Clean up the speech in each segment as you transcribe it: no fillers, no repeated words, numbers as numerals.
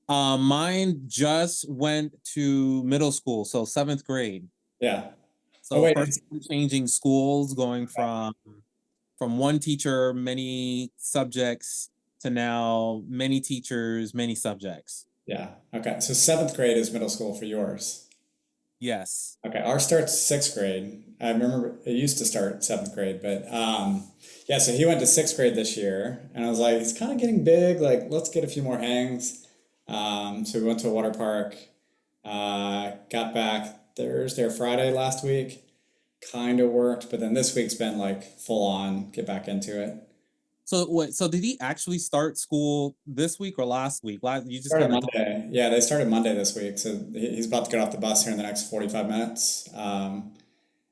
Mine just went to middle school, so seventh grade. Yeah. Oh, So wait. first time changing schools, going from one teacher, many subjects, to now many teachers, many subjects. Yeah. Okay. So seventh grade is middle school for yours. Yes. Okay. Ours starts sixth grade. I remember it used to start seventh grade, but yeah. So he went to sixth grade this year, and I was like, he's kind of getting big. Like, let's get a few more hangs. So we went to a water park. Got back Thursday or Friday last week. Kind of worked, but then this week's been like full on get back into it. So what? So did he actually start school this week or last week? You just Started kind of Monday. Yeah, they started Monday this week, so he's about to get off the bus here in the next 45 minutes. And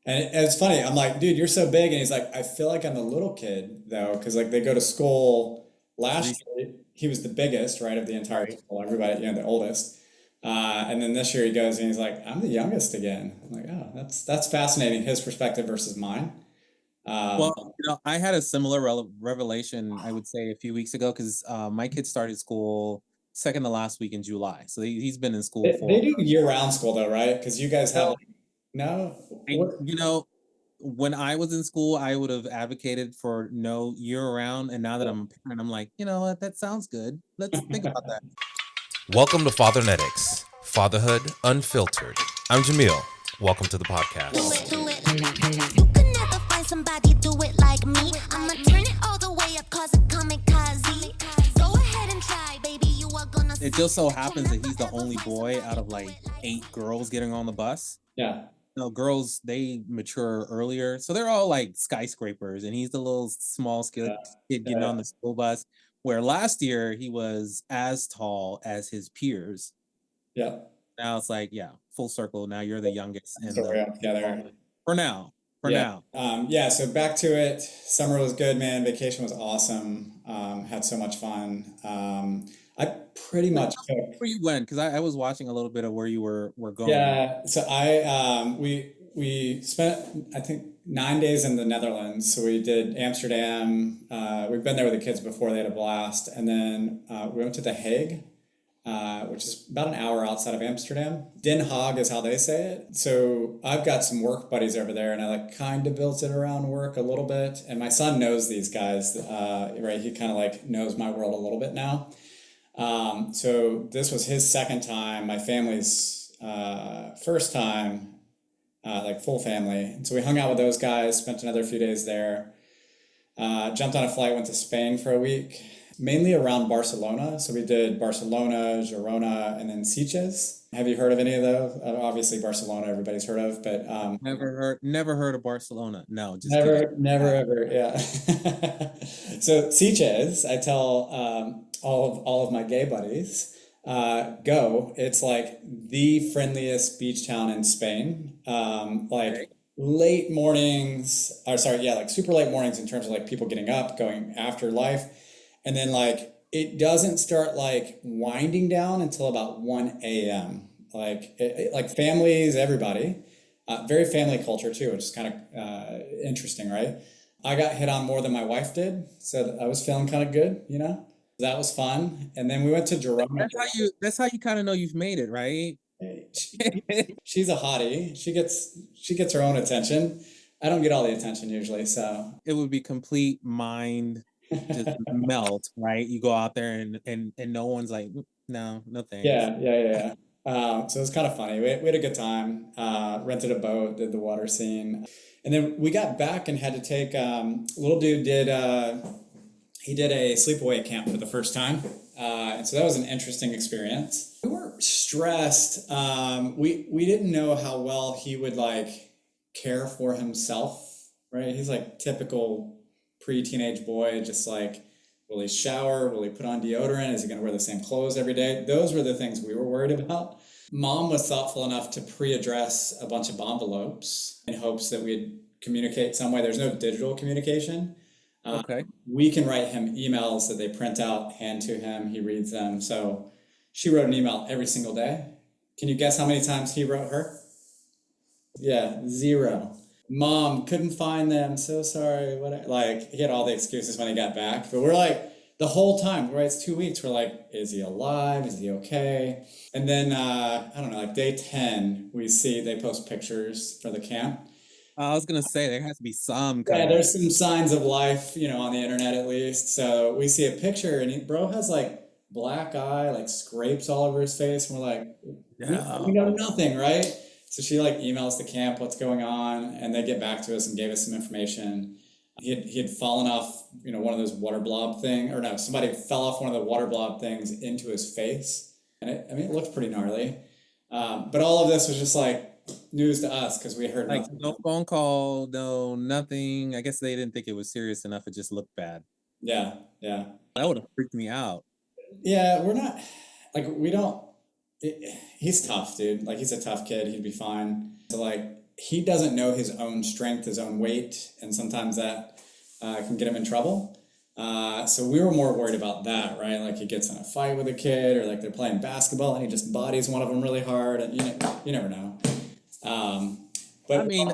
it's funny. I'm like, dude, you're so big, and he's like, I feel like I'm a little kid though, because like they go to school. Last year, he was the biggest, right, of the entire right. school. Everybody, the oldest. And then this year he goes and he's like, I'm the youngest again. I'm like, oh, that's fascinating. His perspective versus mine. Um, Well, I had a similar revelation, I would say, a few weeks ago because my kid started school second to last week in July. So he's been in school they for. do year-round school though, right? Because you guys have No, like, no, I, what? when I was in school, I would have advocated for no year round. And now that I'm a parent, I'm like, you know what? That sounds good. Let's think about that. Welcome to Fathernetics, Fatherhood Unfiltered. I'm Jamil. Welcome to the podcast. Do it. You can never find somebody do it like me. I'ma turn it all the way up, cause it kamikaze. Go ahead and try, baby. You are gonna. It just so happens that he's the only boy out of like 8 girls getting on the bus. Yeah. No, girls, they mature earlier. So they're all like skyscrapers, and he's the little small kid Yeah. getting on the school bus. Where last year he was as tall as his peers. Yeah. Now it's like, yeah, full circle. Now you're the youngest and So we're all the together. for now. For Yeah. now. Yeah, so back to it. Summer was good, man. Vacation was awesome. Had so much fun. I pretty much took. Where you went? Because I was watching a little bit of where you were going. Yeah, so we spent I think 9 days in the Netherlands. So we did Amsterdam. We've been there with the kids before; they had a blast. And then we went to The Hague, which is about an hour outside of Amsterdam. Den Haag is how they say it. So I've got some work buddies over there, and I like kind of built it around work a little bit. And my son knows these guys, right? He kind of like knows my world a little bit now. So this was his second time, my family's first time, like full family. And so we hung out with those guys, spent another few days there, jumped on a flight, went to Spain for a week, mainly around Barcelona. So we did Barcelona, Girona, and then Sitges. Have you heard of any of those? Obviously Barcelona, everybody's heard of, but Never heard of Barcelona. No, just never, kidding. never, ever, yeah. So Sitges, I tell all of my gay buddies, go. It's like the friendliest beach town in Spain. Like Okay. late mornings, or sorry, yeah, like super late mornings in terms of like people getting up, going after life, and then like it doesn't start like winding down until about 1 a.m. Like families, everybody. Very family culture too, which is kind of interesting, right? I got hit on more than my wife did, so I was feeling kind of good, That was fun. And then we went to Girona. That's how you kind of know you've made it, right? She's a hottie. She gets her own attention. I don't get all the attention usually, so It would be complete mind just melt, right? You go out there and no one's like, no thanks. yeah. So it was kind of funny. We had a good time. Rented a boat, did the water scene, and then we got back and had to take. Little dude did. He did a sleepaway camp for the first time, and so that was an interesting experience. We were stressed. We didn't know how well he would like care for himself. Right? He's like typical pre-teenage boy, just like. Will he shower? Will he put on deodorant? Is he going to wear the same clothes every day? Those were the things we were worried about. Mom was thoughtful enough to pre-address a bunch of envelopes in hopes that we'd communicate some way. There's no digital communication. Okay. We can write him emails that they print out, hand to him. He reads them. So she wrote an email every single day. Can you guess how many times he wrote her? Yeah, 0. Mom, couldn't find them. So sorry. Like he had all the excuses when he got back, but we're like The whole time, right? It's 2 weeks. We're like, is he alive? Is he okay? And then, I don't know, like day 10, we see they post pictures for the camp. I was gonna say there has to be some Yeah, kind of there's some signs of life, on the internet at least. So we see a picture and bro has like black eye, like scrapes all over his face. And we're like, we know no. nothing, right? So she like emails the camp what's going on, and they get back to us and gave us some information. He had fallen off, one of those water blob thing, or no, somebody fell off one of the water blob things into his face, and it looked pretty gnarly. But all of this was just like news to us because we heard Like nothing. no phone call, no nothing. I guess they didn't think it was serious enough. It just looked bad. Yeah, yeah, That would have freaked me out. yeah. We're not like we don't. He's tough, dude. Like he's a tough kid. He'd be fine. So like he doesn't know his own strength, his own weight, and sometimes that can get him in trouble. So we were more worried about that, right? Like he gets in a fight with a kid, or like they're playing basketball and he just bodies one of them really hard, and you never know. But I mean,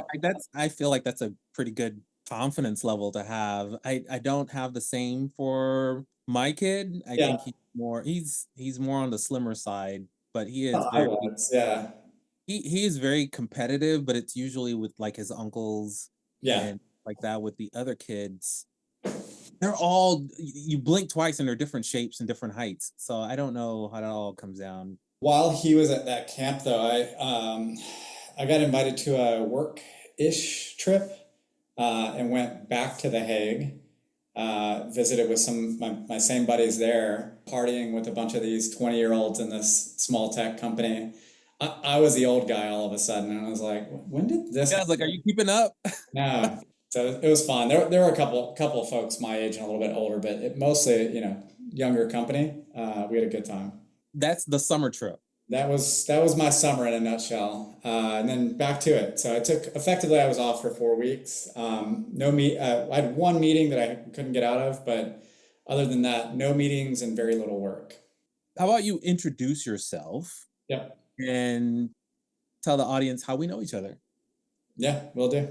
I feel like that's a pretty good confidence level to have. I don't have the same for my kid. I yeah, think he's more on the slimmer side, but he is I very was, yeah, he is very competitive, but it's usually with like his uncles yeah. and like that. With the other kids, they're all you blink twice and they're different shapes and different heights. So I don't know how that all comes down. While he was at that camp, though, I got invited to a work-ish trip and went back to The Hague. Visited with some my same buddies there, partying with a bunch of these 20-year-olds in this small tech company. I was the old guy all of a sudden, and I was like, when did this Yeah, I was like, "Are you keeping up?" No. So it was fun. There were a couple of folks my age and a little bit older, but mostly, younger company. We had a good time. That's the summer trip. That was my summer in a nutshell. And then back to it. So I was off for 4 weeks. I had one meeting that I couldn't get out of, but other than that, no meetings and very little work. How about you introduce yourself Yep. and tell the audience how we know each other? Yeah, will do.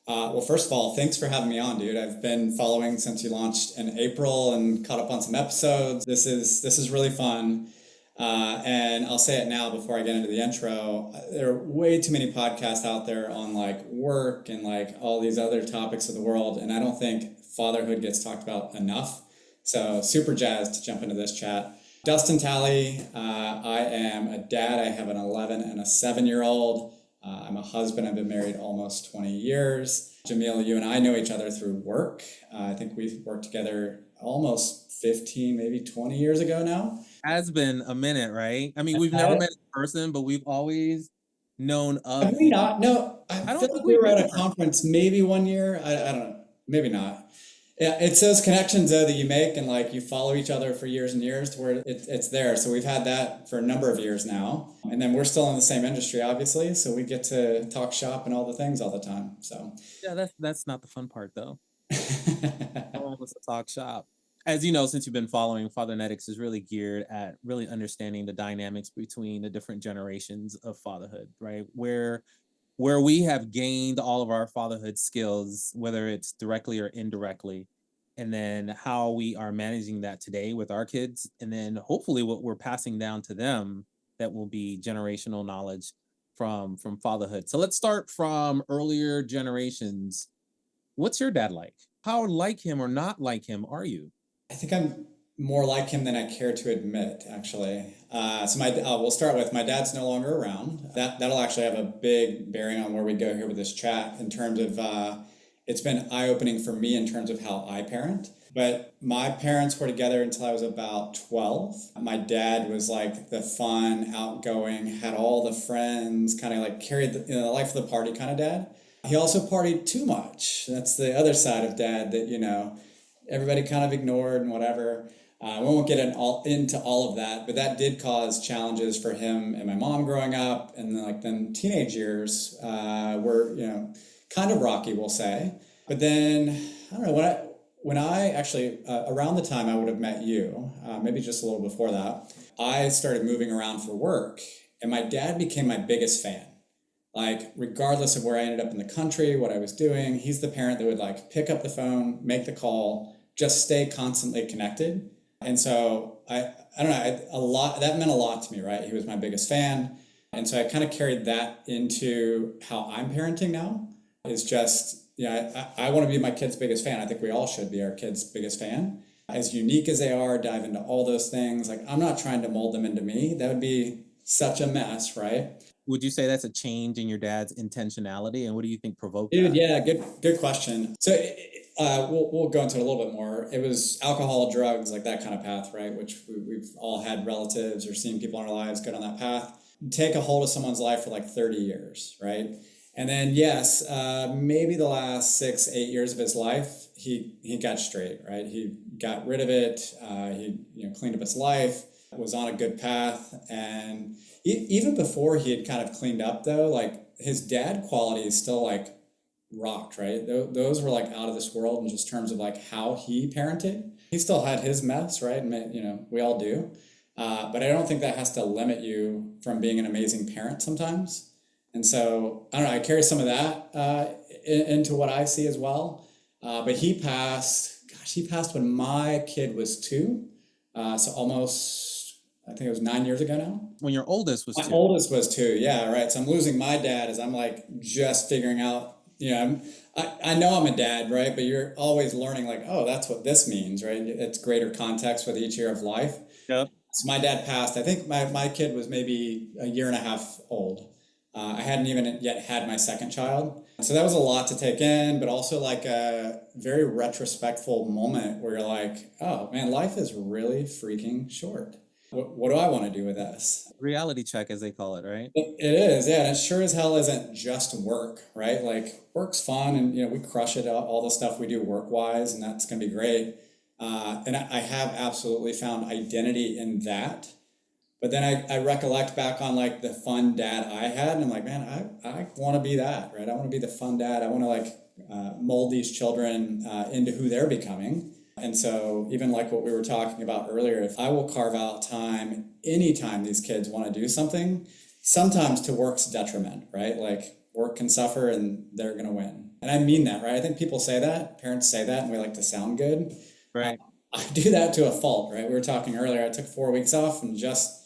Well, first of all, thanks for having me on, dude. I've been following since you launched in April and caught up on some episodes. This is really fun. And I'll say it now before I get into the intro. There are way too many podcasts out there on like work and like all these other topics of the world, and I don't think fatherhood gets talked about enough. So super jazzed to jump into this chat. Dustin Talley, I am a dad. I have an 11 and a 7-year-old. I'm a husband. I've been married almost 20 years. Jamil, you and I know each other through work. I think we've worked together almost 15, maybe 20 years ago now. Has been a minute, right? I mean, we've never met in person, but we've always known of Have we not? No, I don't feel think like we we've were at met a conference maybe one year. I don't know. Maybe not. Yeah, it's those connections though that you make, and like you follow each other for years and years to where it's there. So we've had that for a number of years now, and then we're still in the same industry, obviously. So we get to talk shop and all the things all the time. So Yeah, that's not the fun part though. All of us to talk shop. As you know, since you've been following, Fathernetics is really geared at really understanding the dynamics between the different generations of fatherhood, right? Where we have gained all of our fatherhood skills, whether it's directly or indirectly, and then how we are managing that today with our kids, and then hopefully what we're passing down to them that will be generational knowledge from fatherhood. So let's start from earlier generations. What's your dad like? How like him or not like him are you? I think I'm more like him than I care to admit, actually. We'll start with my dad's no longer around. That'll actually have a big bearing on where we go here with this chat in terms of it's been eye-opening for me in terms of how I parent. But my parents were together until I was about 12. My dad was like the fun, outgoing, had all the friends, kind of like carried the life of the party kind of dad. He also partied too much. That's the other side of dad that, everybody kind of ignored and whatever. We won't get into all of that, but that did cause challenges for him and my mom growing up. And then teenage years were, kind of rocky, we'll say. But then, I don't know, when I actually, around the time I would have met you, maybe just a little before that, I started moving around for work, and my dad became my biggest fan. Like, regardless of where I ended up in the country, what I was doing, he's the parent that would like pick up the phone, make the call, just stay constantly connected. And so I don't know, a lot that meant a lot to me, right? He was my biggest fan. And so I kind of carried that into how I'm parenting now. Is just, yeah, I want to be my kid's biggest fan. I think we all should be our kid's biggest fan. As unique as they are, dive into all those things. Like, I'm not trying to mold them into me. That would be such a mess, right? Would you say that's a change in your dad's intentionality, and what do you think provoked Dude, that? yeah, good question. So we'll go into it a little bit more. It was alcohol, drugs, like that kind of path, right? Which we've all had relatives or seen people in our lives go down that path. Take a hold of someone's life for like 30 years, right? And then yes, maybe the last 6, 8 years of his life, he got straight, right? He got rid of it. He cleaned up his life, was on a good path, and even before he had kind of cleaned up though, like his dad qualities still like rocked, right? Those were like out of this world in just terms of like how he parented. He still had his mess, right? And we all do. But I don't think that has to limit you from being an amazing parent sometimes. And so I don't know, I carry some of that into what I see as well. But he passed when my kid was 2. So almost, I think it was 9 years ago now. When your oldest was My 2. oldest was 2, yeah, right. So I'm losing my dad as I'm like just figuring out, I know I'm a dad, right? But you're always learning like, oh, that's what this means, right? It's greater context with each year of life. Yep. So my dad passed. I think my kid was maybe a year and a half old. I hadn't even yet had my second child. So that was a lot to take in, but also like a very retrospectful moment where you're like, oh man, life is really freaking short. What do I want to do with this? Reality check, as they call it, right? It is, yeah, and it sure as hell isn't just work, right? Like work's fun, and we crush it all the stuff we do work wise, and that's gonna be great. And I have absolutely found identity in that. But then I recollect back on like the fun dad I had, and I'm like, man, I want to be that, right? I want to be the fun dad. I want to like mold these children into who they're becoming. And so even like what we were talking about earlier, if I will carve out time anytime these kids want to do something, sometimes to work's detriment, right? Like work can suffer and they're going to win. And I mean that, right? I think people say that, parents say that, and we like to sound good. Right. I do that to a fault, right? We were talking earlier, I took 4 weeks off and just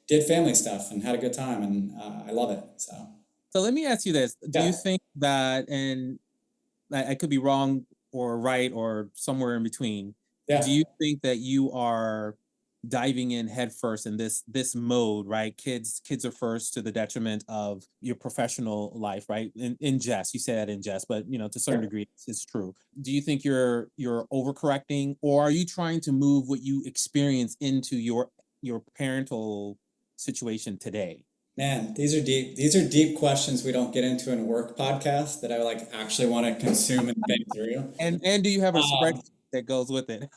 did family stuff and had a good time, and I love it. So let me ask you this. Do Yeah. you think that, and I could be wrong or right or somewhere in between, Yeah. do you think that you are diving in headfirst in this mode, right? Kids are first to the detriment of your professional life, right? In jest, you say that in jest, but to a certain degree, it's true. Do you think you're overcorrecting, or are you trying to move what you experience into your parental situation today? Man, these are deep. These are deep questions we don't get into in a work podcast that I like actually want to consume and think through. And do you have a spreadsheet that goes with it?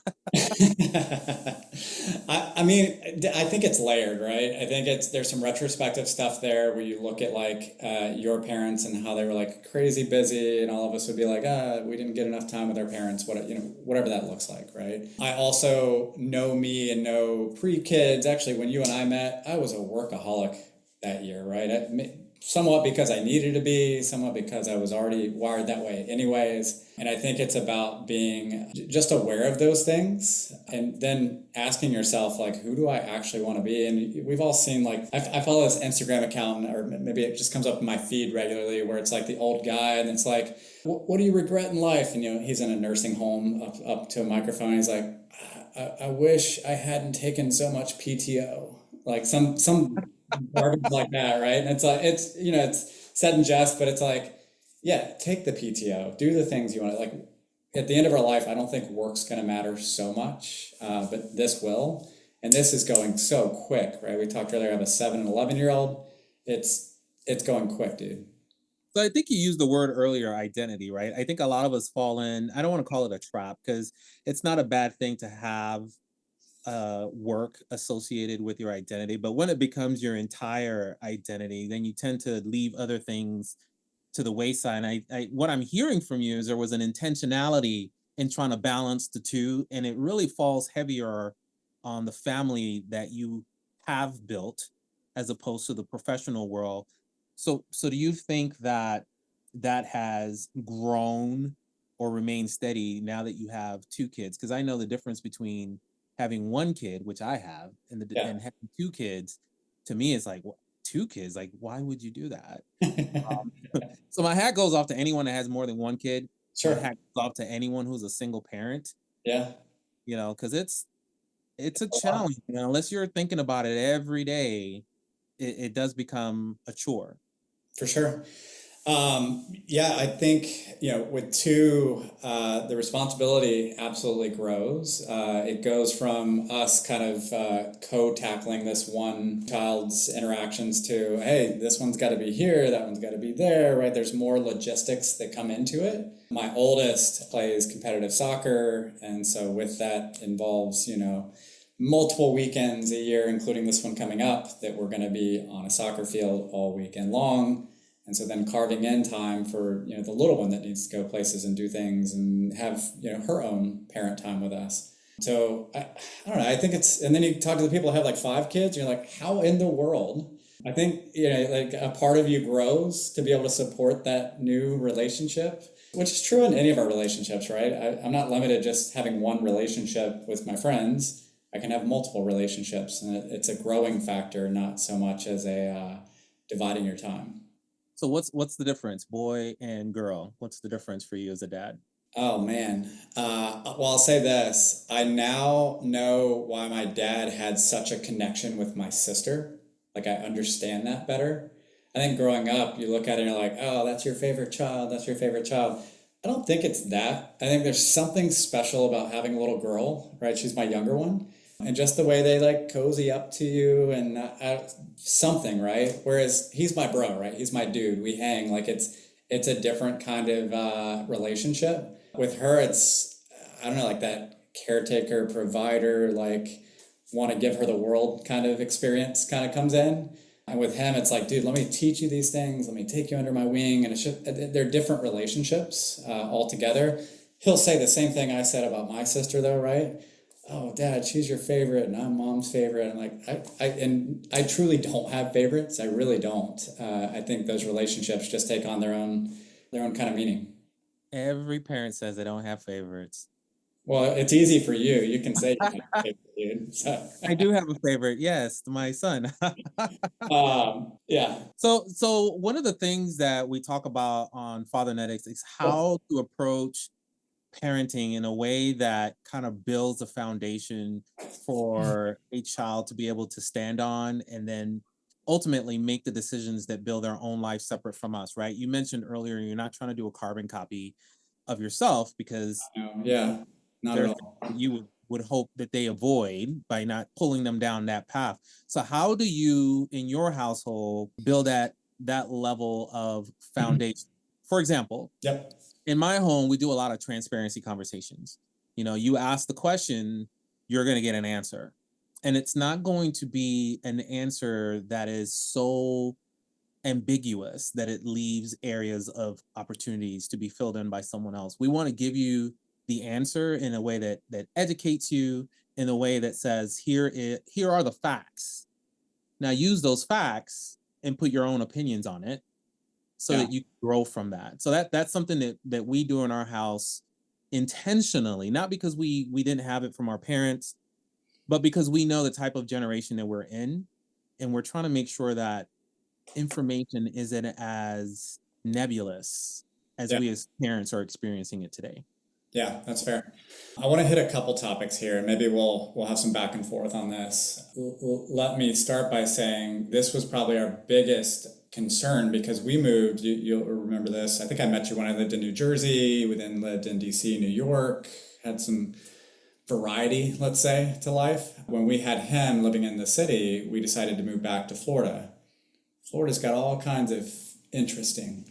I mean, I think it's layered, right? I think there's some retrospective stuff there where you look at like your parents and how they were like crazy busy, and all of us would be like, we didn't get enough time with our parents. Whatever that looks like, right? I also know me and know pre-kids. Actually, when you and I met, I was a workaholic that year, right? Somewhat because I needed to be, somewhat because I was already wired that way anyways. And I think it's about being just aware of those things and then asking yourself, like, who do I actually want to be? And we've all seen, like, I follow this Instagram account, or maybe it just comes up in my feed regularly, where it's like the old guy and it's like, what do you regret in life? And, he's in a nursing home up to a microphone. And he's like, I wish I hadn't taken so much PTO. Like some garbage like that, right? And it's like, it's said in jest, but it's like, yeah, take the PTO, do the things you want to. Like at the end of our life, I don't think work's going to matter so much, but this will. And this is going so quick, right? We talked earlier, I have a 7 and 11-year-old. It's going quick, dude. So I think you used the word earlier, identity, right? I think a lot of us fall in, I don't want to call it a trap, because it's not a bad thing to have work associated with your identity, but when it becomes your entire identity, then you tend to leave other things to the wayside. And I what I'm hearing from you is there was an intentionality in trying to balance the two, and it really falls heavier on the family that you have built as opposed to the professional world. So do you think that has grown or remain steady now that you have two kids? Because I know the difference between having one kid, which I have, and having two kids. To me, it's like, two kids. Like, why would you do that? So my hat goes off to anyone that has more than one kid. Sure. My hat goes off to anyone who's a single parent. Yeah. Because it's a challenge. Unless you're thinking about it every day, it does become a chore. For sure. Yeah, I think, with two, the responsibility absolutely grows. It goes from us kind of co-tackling this one child's interactions to, hey, this one's got to be here, that one's got to be there, right? There's more logistics that come into it. My oldest plays competitive soccer, and so with that involves, multiple weekends a year, including this one coming up, that we're going to be on a soccer field all weekend long. And so then carving in time for, the little one that needs to go places and do things and have, her own parent time with us. So I don't know, I think and then you talk to the people who have like 5 kids, you're like, how in the world? I think, like a part of you grows to be able to support that new relationship, which is true in any of our relationships, right? I'm not limited just having one relationship with my friends. I can have multiple relationships, and it's a growing factor, not so much as a dividing your time. So what's the difference, boy and girl? What's the difference for you as a dad? Oh man. Well, I'll say this. I now know why my dad had such a connection with my sister. Like, I understand that better. I think growing up, you look at it and you're like, oh, that's your favorite child. That's your favorite child. I don't think it's that. I think there's something special about having a little girl, right? She's my younger one. And just the way they like cozy up to you and something, right? Whereas he's my bro, right? He's my dude. We hang like it's a different kind of relationship. With her, it's, I don't know, like that caretaker, provider, like want to give her the world kind of experience kind of comes in. And with him, it's like, dude, let me teach you these things. Let me take you under my wing. And it's just, they're different relationships altogether. He'll say the same thing I said about my sister, though, right? Oh, Dad, she's your favorite, and I'm Mom's favorite. I'm like, I truly don't have favorites. I really don't. I think those relationships just take on their own kind of meaning. Every parent says they don't have favorites. Well, it's easy for you. You can say you have a favorite, dude. So. I do have a favorite. Yes, my son. Yeah. So one of the things that we talk about on Fathernetics is how to approach parenting in a way that kind of builds a foundation for a child to be able to stand on and then ultimately make the decisions that build their own life separate from us, right? You mentioned earlier you're not trying to do a carbon copy of yourself because yeah, not at all. You would hope that they avoid by not pulling them down that path. So how do you in your household build that level of foundation? For example, Yep. In my home, we do a lot of transparency conversations. You ask the question, you're going to get an answer. And it's not going to be an answer that is so ambiguous that it leaves areas of opportunities to be filled in by someone else. We want to give you the answer in a way that educates you, in a way that says, here are the facts. Now use those facts and put your own opinions on it, so that you grow from that. So that's something that we do in our house intentionally, not because we didn't have it from our parents, but because we know the type of generation that we're in, and we're trying to make sure that information isn't as nebulous as we as parents are experiencing it today. Yeah, that's fair. I want to hit a couple topics here, and maybe we'll have some back and forth on this. Let me start by saying this was probably our biggest concern because we moved, you'll remember this, I think I met you when I lived in New Jersey, we then lived in DC, New York, had some variety, let's say, to life. When we had him living in the city, we decided to move back to Florida. Florida's got all kinds of interesting,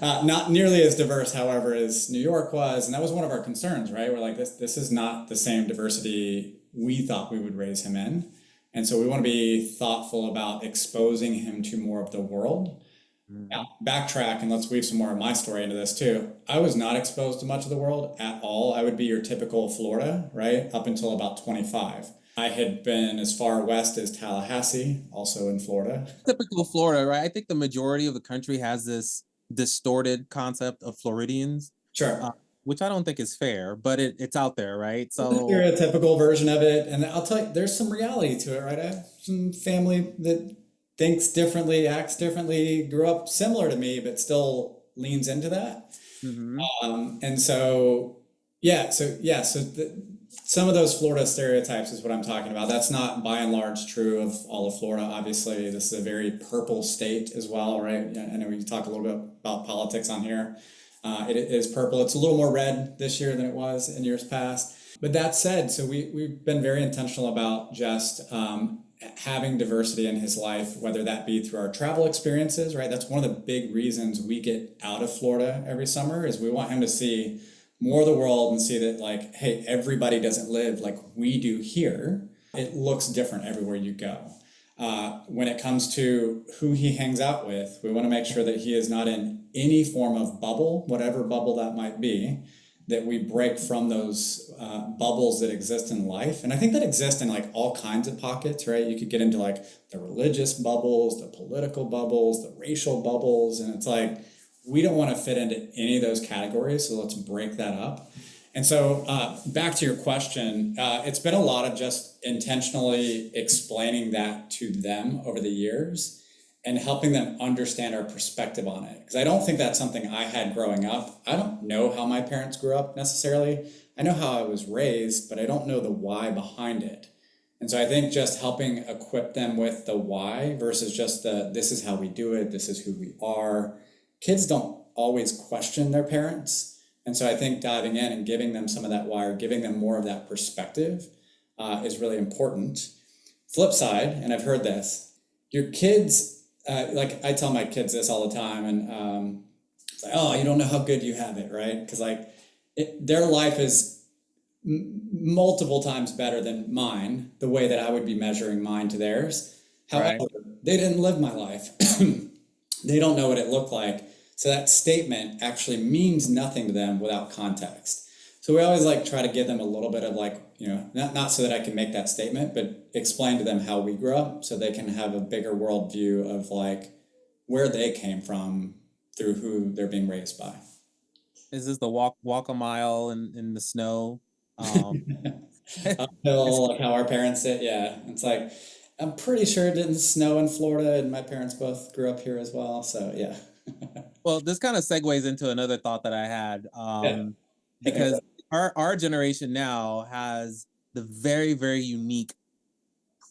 not nearly as diverse, however, as New York was, and that was one of our concerns, right? We're like, this is not the same diversity we thought we would raise him in. And so we want to be thoughtful about exposing him to more of the world. Now, backtrack and let's weave some more of my story into this too. I was not exposed to much of the world at all. I would be your typical Florida, right? Up until about 25. I had been as far west as Tallahassee, also in Florida. Typical Florida, right? I think the majority of the country has this distorted concept of Floridians. Sure. which I don't think is fair, but it's out there, right? It's a So stereotypical version of it, and I'll tell you, there's some reality to it, right? I have some family that thinks differently, acts differently, grew up similar to me, but still leans into that. mhm. And so, some of those Florida stereotypes is what I'm talking about. That's not by and large true of all of Florida. Obviously, this is a very purple state as well, right? I know we talk a little bit about politics on here. It is purple. It's a little more red this year than it was in years past. But that said, so we've been very intentional about just having diversity in his life, whether that be through our travel experiences, right? That's one of the big reasons we get out of Florida every summer is we want him to see more of the world and see that like, hey, everybody doesn't live like we do here. It looks different everywhere you go. When it comes to who he hangs out with, we want to make sure that he is not in any form of bubble, whatever bubble that might be, that we break from those bubbles that exist in life. And I think that exist in like all kinds of pockets, right? You could get into like the religious bubbles, the political bubbles, the racial bubbles. And it's like, we don't want to fit into any of those categories. So let's break that up. And so back to your question, it's been a lot of just intentionally explaining that to them over the years and helping them understand our perspective on it. Because I don't think that's something I had growing up. I don't know how my parents grew up necessarily. I know how I was raised, but I don't know the why behind it. And so I think just helping equip them with the why versus just the, this is how we do it, this is who we are. Kids don't always question their parents. And so I think diving in and giving them some of that why or giving them more of that perspective is really important. Flip side, and I've heard this, your kids, like I tell my kids this all the time, and it's like, oh, you don't know how good you have it, right? Because like their life is multiple times better than mine, the way that I would be measuring mine to theirs. However, Right. they didn't live my life. They don't know what it looked like. So that statement actually means nothing to them without context. So we always like try to give them a little bit of like, you know, not so that I can make that statement, but explain to them how we grew up so they can have a bigger world view of like where they came from through who they're being raised by. Is this the walk a mile in the snow? Uphill, like how our parents did, yeah. It's like, I'm pretty sure it didn't snow in Florida and my parents both grew up here as well, so yeah. Well, this kind of segues into another thought that I had, Yeah. because our generation now has the very, very unique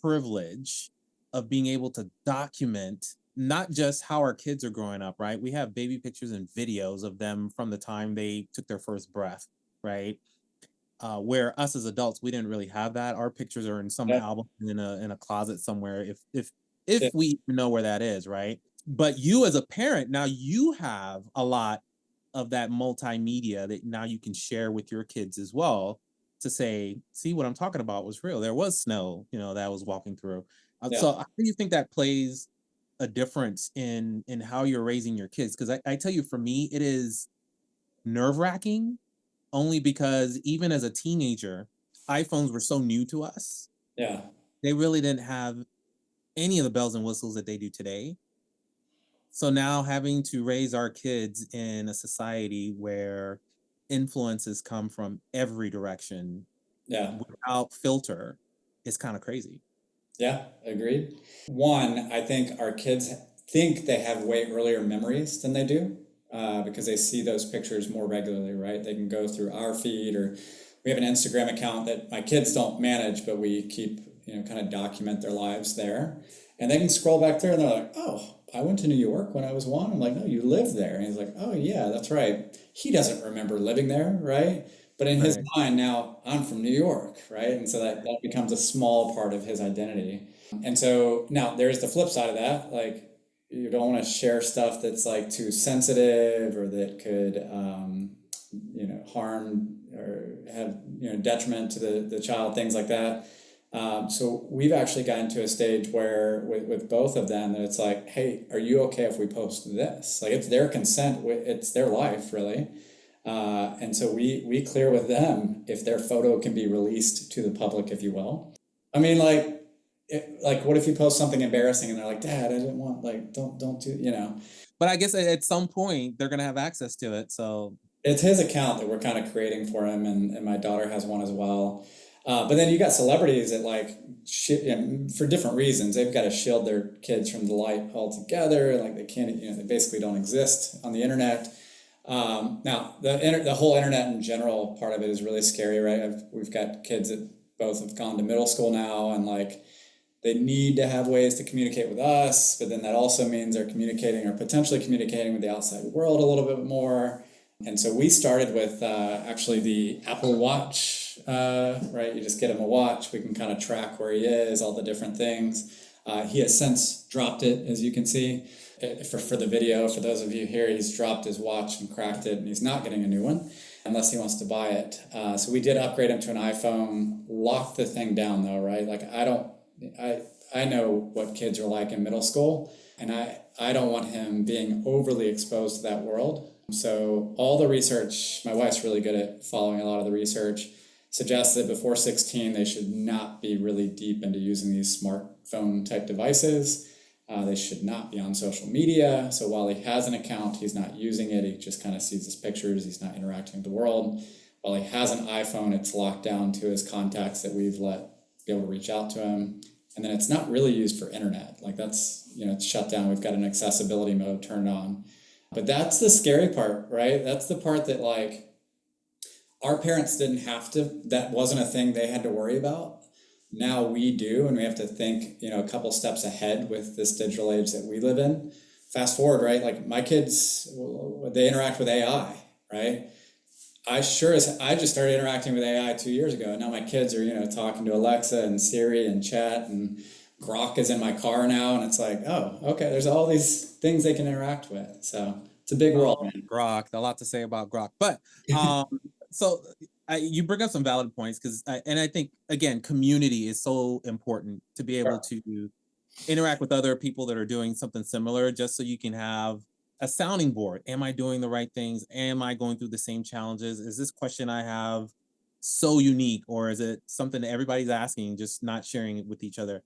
privilege of being able to document not just how our kids are growing up, right? We have baby pictures and videos of them from the time they took their first breath, right? Where us as adults, we didn't really have that. Our pictures are in some Yeah. album in a closet somewhere, if Yeah. we even know where that is, right? But you as a parent, now you have a lot of that multimedia that now you can share with your kids as well to say, see what I'm talking about was real. There was snow, that I was walking through. Yeah. So how do you think that plays a difference in how you're raising your kids? Because I tell you, for me, it is nerve-wracking only because even as a teenager, iPhones were so new to us. Yeah. They really didn't have any of the bells and whistles that they do today. So now having to raise our kids in a society where influences come from every direction Yeah. without filter is kind of crazy. Yeah, agreed. One, I think our kids think they have way earlier memories than they do because they see those pictures more regularly, right? They can go through our feed, or we have an Instagram account that my kids don't manage, but we keep, kind of document their lives there. And they can scroll back there and they're like, oh, I went to New York when I was 1. I'm like, no, you lived there. And he's like, oh, yeah, that's right. He doesn't remember living there, right? But in his Right. mind now, I'm from New York, right? And so that becomes a small part of his identity. And so now there's the flip side of that. Like, you don't want to share stuff that's like too sensitive or that could, harm or have, detriment to the child, things like that. So we've actually gotten to a stage where with both of them that it's like, hey, are you okay if we post this? Like, it's their consent, it's their life, really. And so we clear with them if their photo can be released to the public, if you will. I mean, like what if you post something embarrassing and they're like, Dad, I didn't want, like, don't do, But I guess at some point they're gonna have access to it. So It's his account that we're kind of creating for him, and my daughter has one as well. But then you got celebrities that like for different reasons they've got to shield their kids from the light altogether. Like they can't, they basically don't exist on the internet. Now the whole internet in general part of it is really scary, right? We've got kids that both have gone to middle school now, and like they need to have ways to communicate with us, but then that also means they're communicating or potentially communicating with the outside world a little bit more. And so we started with actually the Apple Watch, right? You just get him a watch. We can kind of track where he is, all the different things. He has since dropped it, as you can see. For the video, for those of you here, he's dropped his watch and cracked it, and he's not getting a new one unless he wants to buy it. So we did upgrade him to an iPhone, lock the thing down though, right? Like I know what kids are like in middle school, and I don't want him being overly exposed to that world. So all the research, my wife's really good at following a lot of the research, suggests that before 16, they should not be really deep into using these smartphone type devices. They should not be on social media. So while he has an account, he's not using it. He just kind of sees his pictures. He's not interacting with the world. While he has an iPhone, it's locked down to his contacts that we've let be able to reach out to him. And then it's not really used for internet. Like that's, it's shut down. We've got an accessibility mode turned on. But that's the scary part, right? That's the part that like our parents didn't have to, that wasn't a thing they had to worry about. Now we do, and we have to think, a couple steps ahead with this digital age that we live in. Fast forward, right? Like my kids, they interact with AI, right? I just started interacting with AI 2 years ago. Now my kids are, talking to Alexa and Siri and chat, and Grok is in my car now, and it's like, oh, okay, there's all these things they can interact with. So it's a big world, man. Grok, a lot to say about Grok. But so you bring up some valid points because I think, again, community is so important to be able to interact with other people that are doing something similar, just so you can have a sounding board. Am I doing the right things? Am I going through the same challenges? Is this question I have so unique, or is it something that everybody's asking, just not sharing it with each other?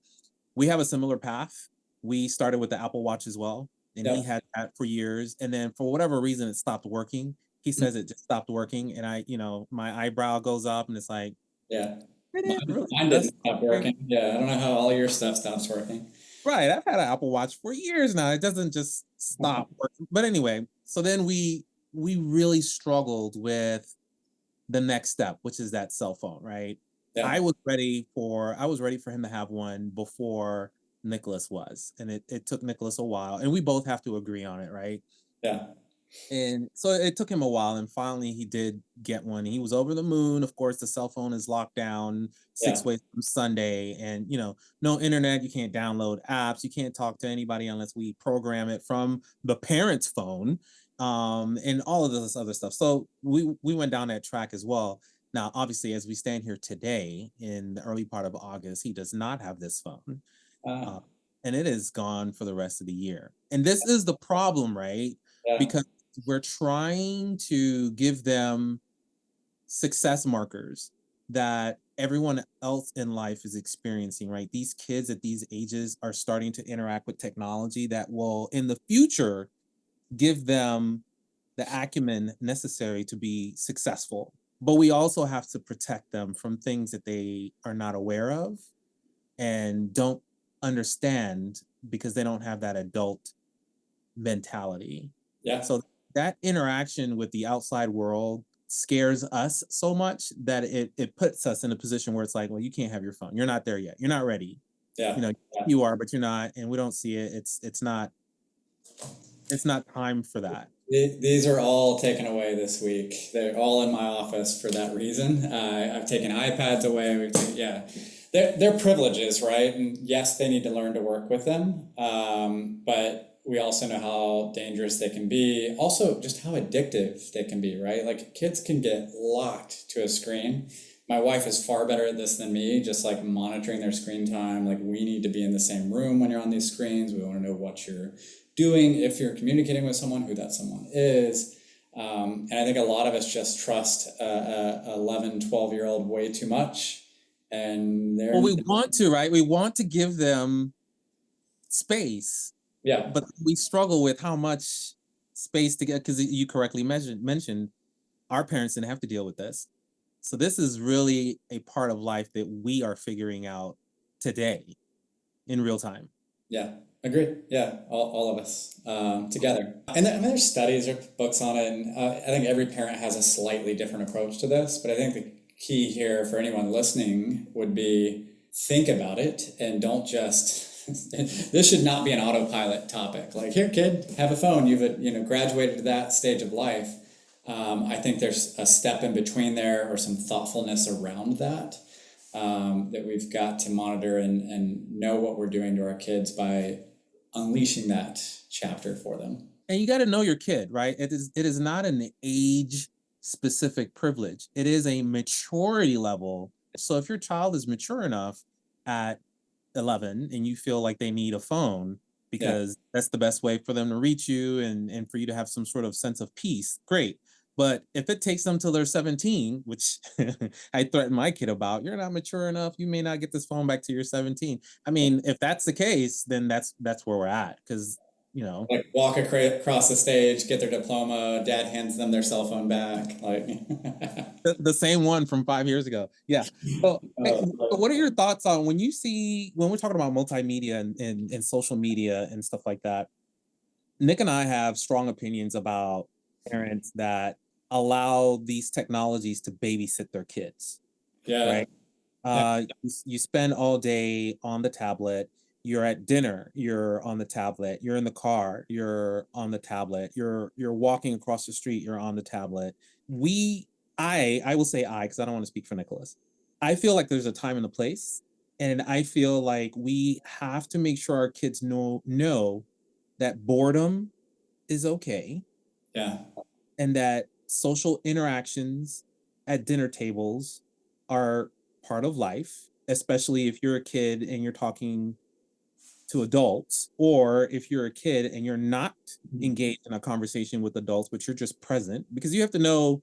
We have a similar path. We started with the Apple Watch as well, and he had that for years. And then for whatever reason, it stopped working. He says it just stopped working. And my eyebrow goes up and it's like, yeah, mine didn't stop working. Yeah, I don't know how all your stuff stops working. Right. I've had an Apple Watch for years now. It doesn't just stop working. But anyway, so then we really struggled with the next step, which is that cell phone, right? Yeah. I was ready for him to have one before Nicholas was. And it took Nicholas a while. And we both have to agree on it, right? Yeah. And so it took him a while, and finally he did get one. He was over the moon. Of course, the cell phone is locked down 6 ways from Sunday, and no internet. You can't download apps. You can't talk to anybody unless we program it from the parent's phone, and all of this other stuff. So we went down that track as well. Now, obviously, as we stand here today in the early part of August, he does not have this phone, and it is gone for the rest of the year. And this is the problem, right? Yeah. Because we're trying to give them success markers that everyone else in life is experiencing, right? These kids at these ages are starting to interact with technology that will, in the future, give them the acumen necessary to be successful. But we also have to protect them from things that they are not aware of and don't understand because they don't have that adult mentality. Yeah. So that interaction with the outside world scares us so much that it puts us in a position where it's like, well, you can't have your phone. You're not there yet. You're not ready. Yeah. You are, but you're not, and we don't see it. It's not time for that. These are all taken away this week. They're all in my office for that reason. I've taken iPads away. They're privileges, right? And yes, they need to learn to work with them. But we also know how dangerous they can be. Also, just how addictive they can be, right? Like kids can get locked to a screen. My wife is far better at this than me, just like monitoring their screen time. Like we need to be in the same room when you're on these screens. We want to know what you're doing, if you're communicating with someone, who that someone is. And I think a lot of us just trust a 11, 12-year-old way too much. And we want to, right? We want to give them space. Yeah. But we struggle with how much space to get, because you correctly mentioned our parents didn't have to deal with this. So this is really a part of life that we are figuring out today in real time. Yeah, agree. Yeah, all of us together. And there's studies or books on it, and I think every parent has a slightly different approach to this. But I think the key here for anyone listening would be think about it and don't just. This should not be an autopilot topic. Like, here, kid, have a phone. You've graduated to that stage of life. I think there's a step in between there, or some thoughtfulness around that. That we've got to monitor and know what we're doing to our kids by unleashing that chapter for them. And you got to know your kid, right? It is not an age specific privilege. It is a maturity level. So if your child is mature enough at 11 and you feel like they need a phone because that's the best way for them to reach you and for you to have some sort of sense of peace, great. But if it takes them till they're 17, which I threaten my kid about, you're not mature enough, you may not get this phone back till you're 17. I mean, if that's the case, then that's where we're at. Because, like, walk across the stage, get their diploma, dad hands them their cell phone back, like the same one from 5 years ago. Yeah. So, what are your thoughts on when we're talking about multimedia and social media and stuff like that? Nick and I have strong opinions about parents that allow these technologies to babysit their kids. Yeah. Right. You spend all day on the tablet. You're at dinner, you're on the tablet. You're in the car, you're on the tablet. You're walking across the street, you're on the tablet. I will say because I don't want to speak for Nicholas. I feel like there's a time and a place, and I feel like we have to make sure our kids know that boredom is okay. Yeah. And that social interactions at dinner tables are part of life, especially if you're a kid and you're talking to adults, or if you're a kid and you're not engaged in a conversation with adults, but you're just present. Because you have to know,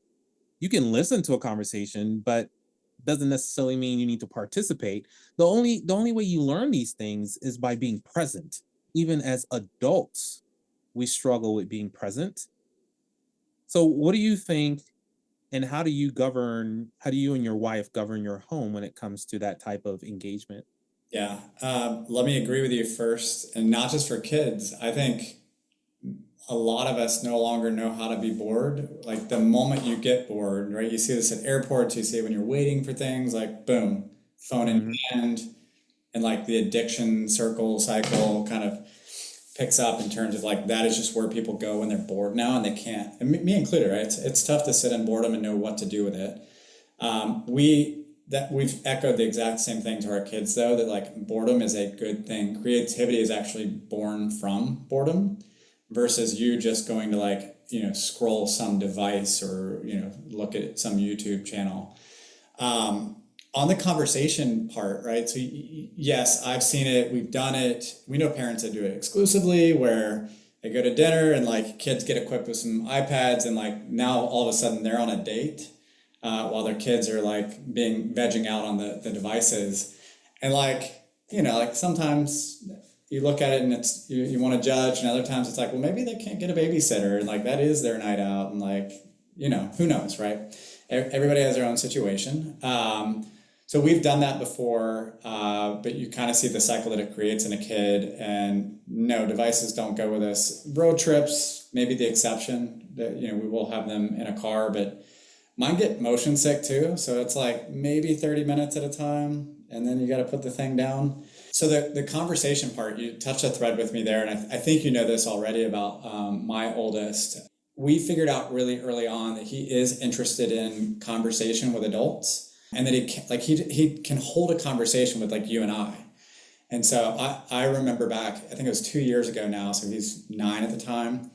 you can listen to a conversation, but doesn't necessarily mean you need to participate. The only way you learn these things is by being present. Even as adults, we struggle with being present. So what do you think, and how do you and your wife govern your home when it comes to that type of engagement? Yeah. Let me agree with you first, and not just for kids. I think a lot of us no longer know how to be bored. Like, the moment you get bored, right? You see this at airports, you see it when you're waiting for things, like, boom, phone in hand, and like the addiction cycle kind of picks up in terms of like, that is just where people go when they're bored now, and they can't, and me included, right? It's tough to sit in boredom and know what to do with it. We've echoed the exact same thing to our kids, though, that like, boredom is a good thing. Creativity is actually born from boredom, versus you just going to like, scroll some device or, look at some YouTube channel. On the conversation part, right? So yes, I've seen it. We've done it. We know parents that do it exclusively, where they go to dinner and like, kids get equipped with some iPads, and like, now all of a sudden they're on a date while their kids are like vegging out on the devices. And like, like, sometimes you look at it and it's you want to judge, and other times it's like, well, maybe they can't get a babysitter, and like, that is their night out, and like, who knows, right? Everybody has their own situation. So we've done that before, but you kind of see the cycle that it creates in a kid, and no, devices don't go with us. Road trips, maybe the exception, that, we will have them in a car, but mine get motion sick too. So it's like maybe 30 minutes at a time, and then you got to put the thing down. So the conversation part, you touched a thread with me there, and I think you know this already about my oldest. We figured out really early on that he is interested in conversation with adults, and that he can hold a conversation with like you and I. And so I remember back, I think it was 2 years ago now, so he's 9 at the time.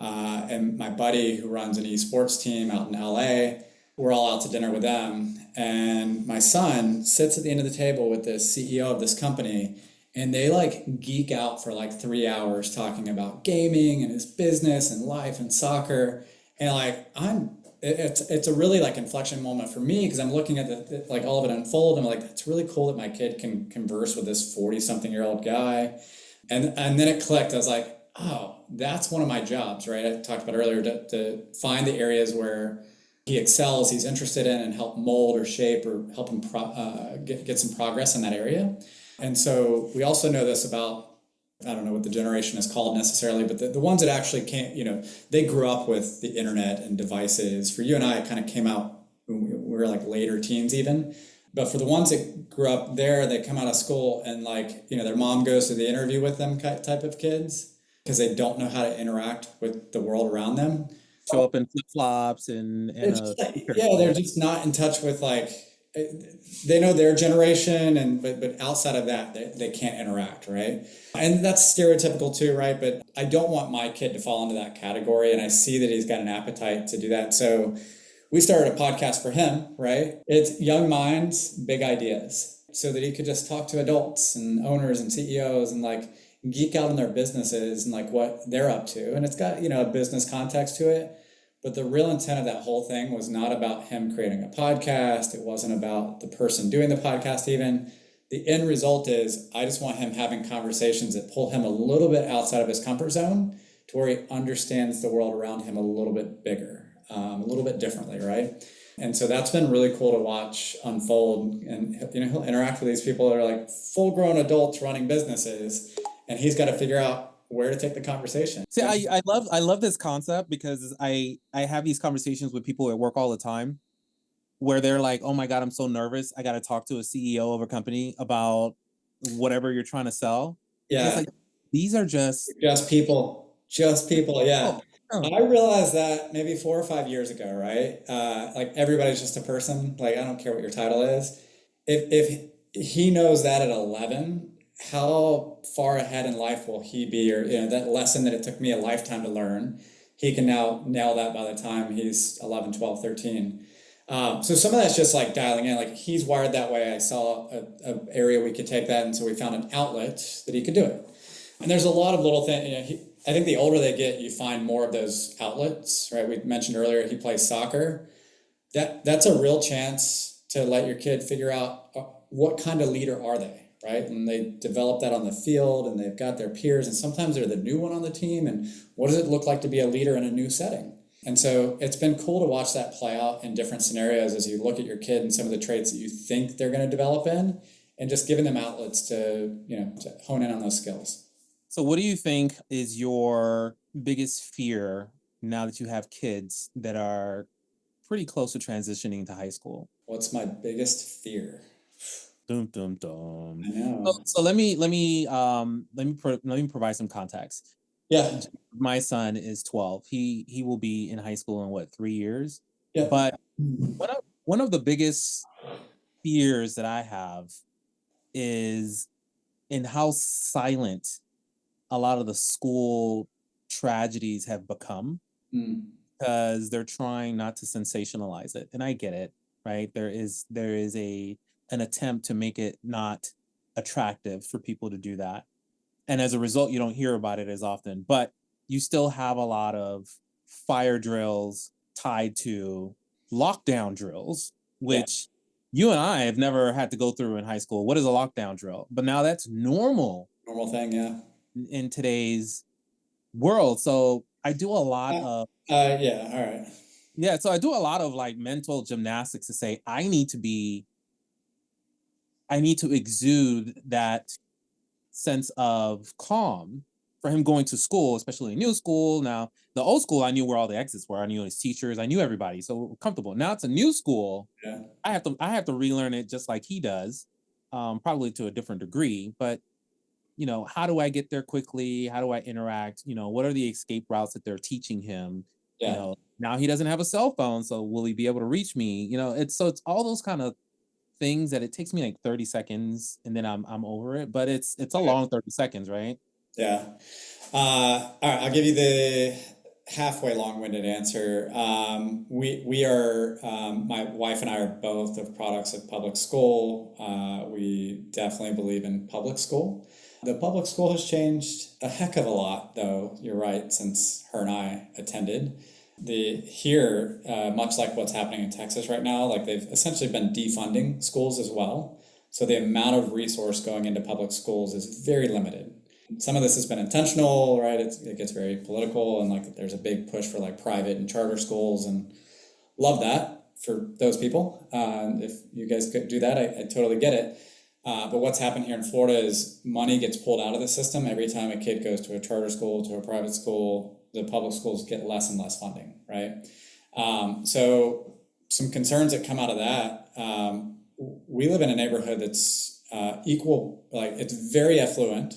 And my buddy who runs an esports team out in LA, we're all out to dinner with them. And my son sits at the end of the table with the CEO of this company, and they like geek out for like 3 hours talking about gaming and his business and life and soccer. And like, it's a really like inflection moment for me, because I'm looking at like all of it unfold. I'm like, it's really cool that my kid can converse with this 40-something-year-old guy. And then it clicked. I was like, oh, that's one of my jobs, right? I talked about earlier, to find the areas where he excels, he's interested in, and help mold or shape or help him get some progress in that area. And so we also know this about, I don't know what the generation is called necessarily, but the ones that actually can't, they grew up with the internet and devices. For you and I, it kind of came out when we were like later teens even. But for the ones that grew up there, they come out of school and their mom goes to the interview with them type of kids because they don't know how to interact with the world around them. Show up in flip-flops and they're just not in touch with they know their generation but outside of that they can't interact, right? And that's stereotypical too, right? But I don't want my kid to fall into that category, and I see that he's got an appetite to do that. So we started a podcast for him, right? It's Young Minds, Big Ideas, so that he could just talk to adults and owners and CEOs and geek out on their businesses and what they're up to. And it's got, a business context to it. But the real intent of that whole thing was not about him creating a podcast. It wasn't about the person doing the podcast even. The end result is I just want him having conversations that pull him a little bit outside of his comfort zone to where he understands the world around him a little bit bigger, a little bit differently, right? And so that's been really cool to watch unfold. And he'll interact with these people that are full-grown adults running businesses, and he's got to figure out where to take the conversation. See, I love this concept because I have these conversations with people at work all the time where they're like, oh my God, I'm so nervous. I got to talk to a CEO of a company about whatever you're trying to sell. Yeah. These are just people. Yeah. Oh. I realized that maybe 4 or 5 years ago, right? Everybody's just a person. I don't care what your title is. If he knows that at 11, how far ahead in life will he be? Or that lesson that it took me a lifetime to learn, he can now nail that by the time he's 11, 12, 13. So some of that's just dialing in. He's wired that way. I saw a area we could take that, and so we found an outlet that he could do it. And there's a lot of little things. I think the older they get, you find more of those outlets, right? We mentioned earlier he plays soccer. That's a real chance to let your kid figure out what kind of leader are they. Right? And they develop that on the field, and they've got their peers, and sometimes they're the new one on the team. And what does it look like to be a leader in a new setting? And so it's been cool to watch that play out in different scenarios as you look at your kid and some of the traits that you think they're going to develop in, and just giving them outlets to hone in on those skills. So what do you think is your biggest fear now that you have kids that are pretty close to transitioning to high school? What's my biggest fear? Dum dum dum. I know. So let me provide some context. Yeah. My son is 12. He will be in high school in 3 years. Yeah. But one of the biggest fears that I have is in how silent a lot of the school tragedies have become, because they're trying not to sensationalize it. And I get it, right? There is an attempt to make it not attractive for people to do that. And as a result, you don't hear about it as often, but you still have a lot of fire drills tied to lockdown drills, which you and I have never had to go through in high school. What is a lockdown drill? But now that's normal. Normal thing, yeah. In today's world. So I do a lot of... yeah, all right. Yeah, so I do a lot of mental gymnastics to say, I need to exude that sense of calm for him going to school, especially a new school. Now, the old school, I knew where all the exits were. I knew his teachers. I knew everybody. So we're comfortable. Now it's a new school. Yeah. I have to relearn it just like he does, probably to a different degree. But, how do I get there quickly? How do I interact? What are the escape routes that they're teaching him? Yeah. Now he doesn't have a cell phone. So will he be able to reach me? It's all those kind of things that it takes me 30 seconds and then I'm over it, but it's a long 30 seconds, right? Yeah. All right, I'll give you the halfway long-winded answer. We are, my wife and I are both of products of public school. We definitely believe in public school. The public school has changed a heck of a lot, though, you're right, since her and I attended. Here, much like what's happening in Texas right now, they've essentially been defunding schools as well. So the amount of resource going into public schools is very limited. Some of this has been intentional, right? It gets very political, and there's a big push for private and charter schools and love that for those people. If you guys could do that, I totally get it. But what's happened here in Florida is money gets pulled out of the system every time a kid goes to a charter school, to a private school. The public schools get less and less funding, right? So some concerns that come out of that. We live in a neighborhood that's equal, like it's very affluent,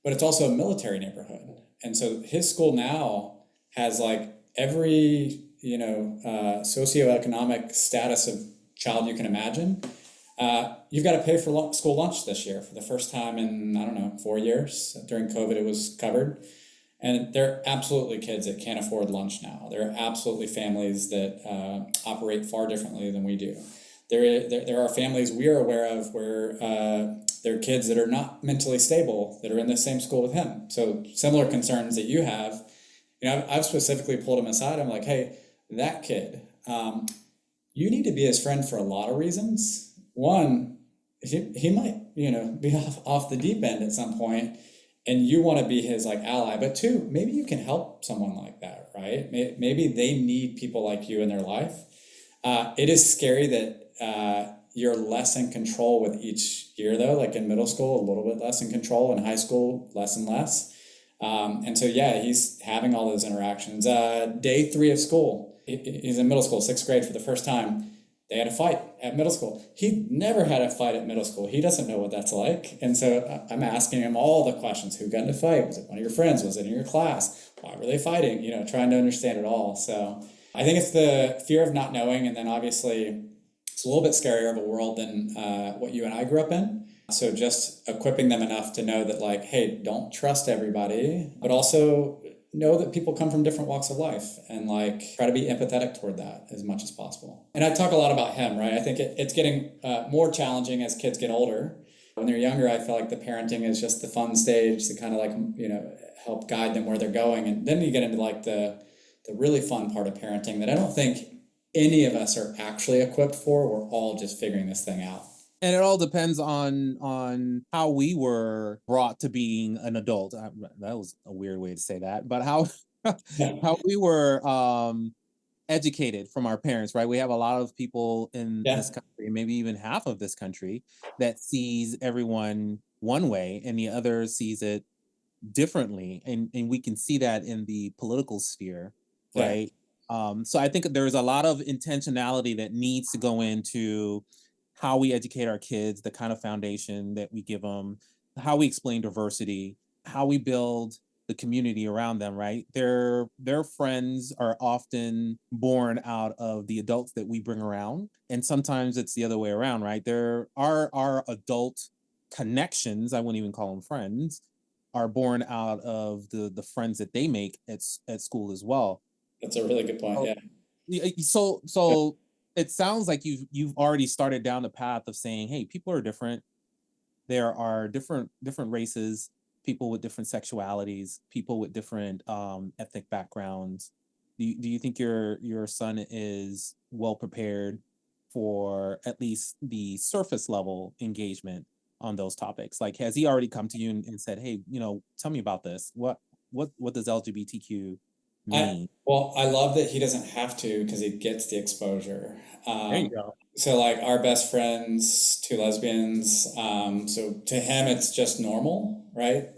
but it's also a military neighborhood. And so his school now has like every, socioeconomic status of child you can imagine. You've got to pay for school lunch this year for the first time in, 4 years. During COVID, it was covered. And there are absolutely kids that can't afford lunch now. There are absolutely families that operate far differently than we do. There are families we are aware of where there are kids that are not mentally stable that are in the same school with him. So similar concerns that you have. I've specifically pulled him aside. I'm like, hey, that kid, you need to be his friend for a lot of reasons. One, he might, be off the deep end at some point, and you want to be his like ally. But two, maybe you can help someone like that, right? Maybe they need people like you in their life. It is scary that you're less in control with each year, though. Like in middle school, a little bit less in control. In high school, less and less. And so, yeah, he's having all those interactions. Day 3 of school, he's in middle school, 6th grade for the first time. They had a fight at middle school. He never had a fight at middle school. He doesn't know what that's like. And so I'm asking him all the questions. Who got in a fight? Was it one of your friends? Was it in your class? Why were they fighting? Trying to understand it all. So I think it's the fear of not knowing. And then obviously it's a little bit scarier of a world than what you and I grew up in. So just equipping them enough to know that like, hey, don't trust everybody, but also know that people come from different walks of life and like try to be empathetic toward that as much as possible. And I talk a lot about him, right? I think it's getting more challenging as kids get older. When they're younger, I feel like the parenting is just the fun stage to kind of like, help guide them where they're going. And then you get into like the really fun part of parenting that I don't think any of us are actually equipped for. We're all just figuring this thing out. And it all depends on how we were brought to being an adult. That was a weird way to say that, but how we were educated from our parents, right? We have a lot of people in this country, maybe even half of this country, that sees everyone one way and the other sees it differently. And we can see that in the political sphere, right? So I think there's a lot of intentionality that needs to go into how we educate our kids, the kind of foundation that we give them, how we explain diversity, how we build the community around them, right? Their friends are often born out of the adults that we bring around. And sometimes it's the other way around, right? There are our adult connections, I wouldn't even call them friends, are born out of the friends that they make at school as well. That's a really good point, So it sounds like you've already started down the path of saying, hey, people are different. There are different races, people with different sexualities, people with different ethnic backgrounds. Do you think your son is well prepared for at least the surface level engagement on those topics? Like, has he already come to you and said, hey, tell me about this? What does LGBTQ mean? I love that he doesn't have to because he gets the exposure. There you go. So like our best friends, 2 lesbians, so to him it's just normal, right?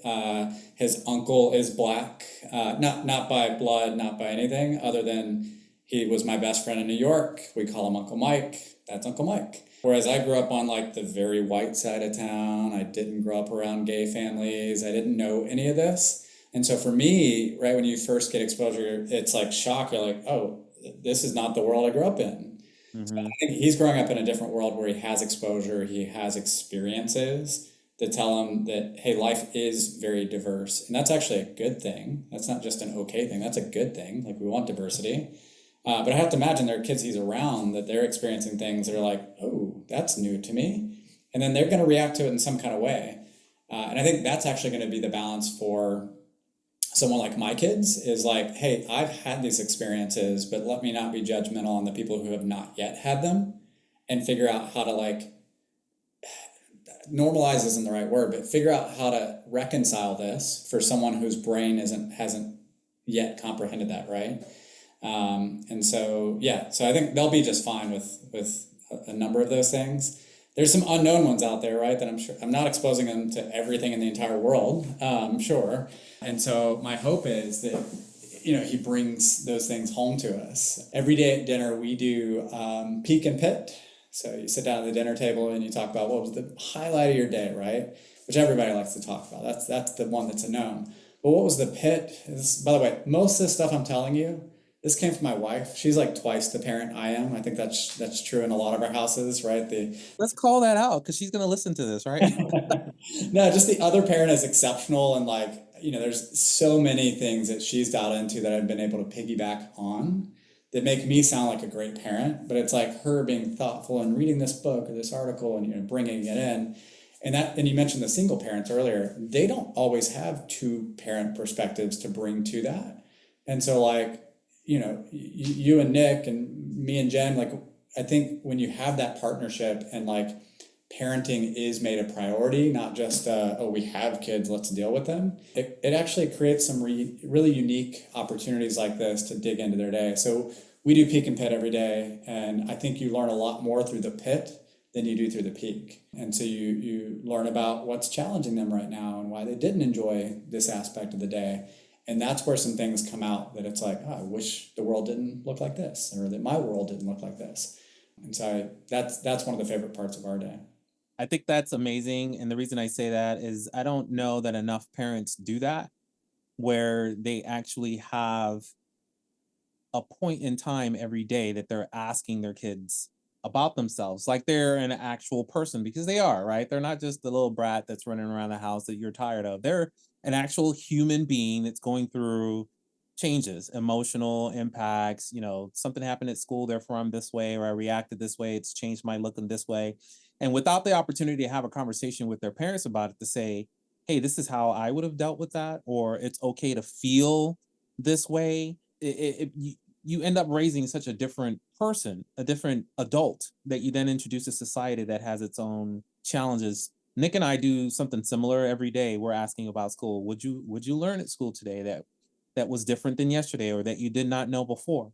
His uncle is Black, not by blood, not by anything other than he was my best friend in New York. We call him Uncle Mike. That's Uncle Mike. Whereas I grew up on like the very white side of town. I didn't grow up around gay families. I didn't know any of this. And so for me, right, when you first get exposure, it's like shock. You're like, oh, this is not the world I grew up in. Mm-hmm. So I think he's growing up in a different world where he has exposure, he has experiences that tell him that, hey, life is very diverse. And that's actually a good thing. That's not just an okay thing. That's a good thing. Like we want diversity. But I have to imagine there are kids he's around that they're experiencing things that are like, oh, that's new to me. And then they're going to react to it in some kind of way. And I think that's actually going to be the balance for someone like my kids is like, hey, I've had these experiences, but let me not be judgmental on the people who have not yet had them and figure out how to like, normalize isn't the right word, but figure out how to reconcile this for someone whose brain hasn't yet comprehended that, right? And so, yeah, so I think they'll be just fine with a number of those things. There's some unknown ones out there, right? That I'm sure I'm not exposing them to everything in the entire world, sure. And so my hope is that, he brings those things home to us. Every day at dinner, we do peak and pit. So you sit down at the dinner table and you talk about what was the highlight of your day, right? Which everybody likes to talk about. That's the one that's a known. But what was the pit? By the way, most of this stuff I'm telling you, this came from my wife. She's like twice the parent I am. I think that's true in a lot of our houses, right? Let's call that out because she's gonna listen to this, right? No, just the other parent is exceptional, and there's so many things that she's dialed into that I've been able to piggyback on that make me sound like a great parent. But it's like her being thoughtful and reading this book or this article and bringing it in. And you mentioned the single parents earlier. They don't always have two parent perspectives to bring to that. And so you and Nick and me and Jen, I think when you have that partnership and parenting is made a priority, not just, we have kids, let's deal with them. It actually creates some really unique opportunities like this to dig into their day. So we do peak and pit every day. And I think you learn a lot more through the pit than you do through the peak. And so you learn about what's challenging them right now and why they didn't enjoy this aspect of the day. And that's where some things come out that it's like, I wish the world didn't look like this, or that my world didn't look like this. And so that's one of the favorite parts of our day. I think that's amazing. And the reason I say that is I don't know that enough parents do that, where they actually have a point in time every day that they're asking their kids about themselves, like they're an actual person, because they are, right? They're not just the little brat that's running around the house that you're tired of. They're an actual human being that's going through changes, emotional impacts. Something happened at school, therefore I'm this way, or I reacted this way, it's changed my look in this way. And without the opportunity to have a conversation with their parents about it, to say, hey, this is how I would have dealt with that, or it's okay to feel this way, you end up raising such a different person, a different adult that you then introduce to society that has its own challenges. Nick and I do something similar every day. We're asking about school. Would you learn at school today that was different than yesterday, or that you did not know before?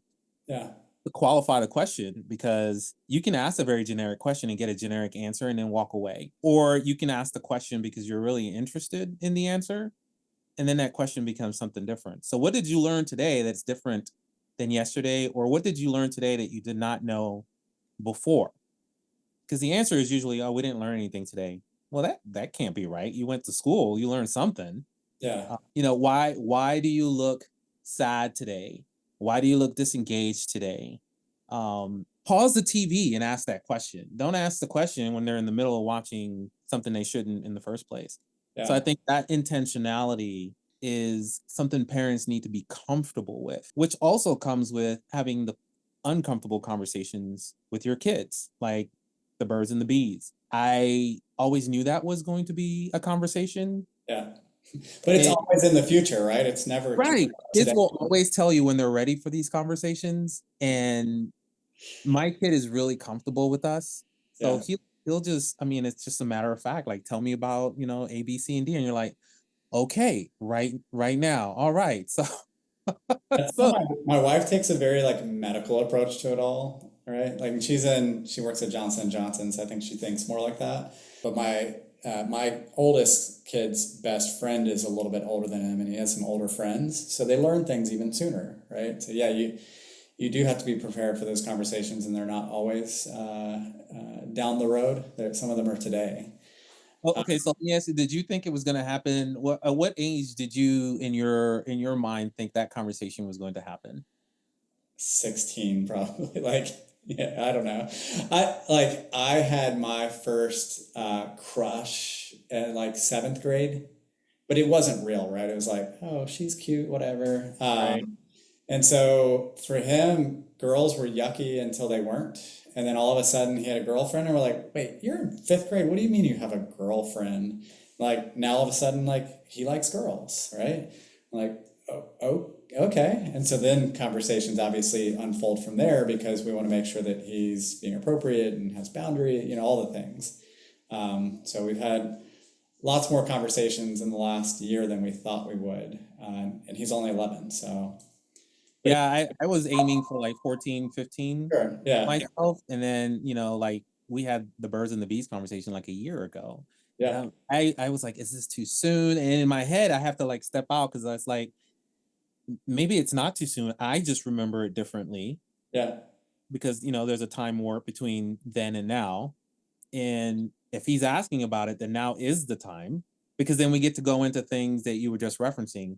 Yeah. To qualify the question, because you can ask a very generic question and get a generic answer and then walk away. Or you can ask the question because you're really interested in the answer, and then that question becomes something different. So what did you learn today that's different than yesterday? Or what did you learn today that you did not know before? Because the answer is usually, oh, we didn't learn anything today. Well, that can't be right. You went to school, you learned something. Yeah. Why do you look sad today? Why do you look disengaged today? Pause the TV and ask that question. Don't ask the question when they're in the middle of watching something they shouldn't in the first place. Yeah. So I think that intentionality is something parents need to be comfortable with, which also comes with having the uncomfortable conversations with your kids, like the birds and the bees. I always knew that was going to be a conversation. Yeah. But it's always in the future, right? It's never right. Kids will always tell you when they're ready for these conversations. And my kid is really comfortable with us. So he'll just, it's just a matter of fact, like, tell me about, A, B, C, and D. And you're like, okay, right now. All right. So, my wife takes a very medical approach to it all, right? She works at Johnson & Johnson, so I think she thinks more like that. But my oldest kid's best friend is a little bit older than him, and he has some older friends, so they learn things even sooner, right? So yeah, you do have to be prepared for those conversations, and they're not always down the road. Some of them are today. Okay, so let me ask you: did you think it was going to happen? At what age did you, in your mind, think that conversation was going to happen? 16, probably. Yeah, I don't know. I had my first crush at 7th grade, but it wasn't real, right? It was like, oh, she's cute, whatever. Right. And so for him, girls were yucky until they weren't. And then all of a sudden he had a girlfriend, and we're like, wait, you're in 5th grade? What do you mean you have a girlfriend? Now all of a sudden, he likes girls, right? Oh, okay. And so then conversations obviously unfold from there, because we want to make sure that he's being appropriate and has boundary, all the things. So we've had lots more conversations in the last year than we thought we would. And he's only 11, so. Yeah, I was aiming for like 14, 15 Sure. Yeah. myself. And then, like we had the birds and the bees conversation like a year ago. Yeah. And I was like, is this too soon? And in my head, I have to like step out because I was like, maybe it's not too soon. I just remember it differently Yeah. because, there's a time warp between then and now. And if he's asking about it, then now is the time because then we get to go into things that you were just referencing: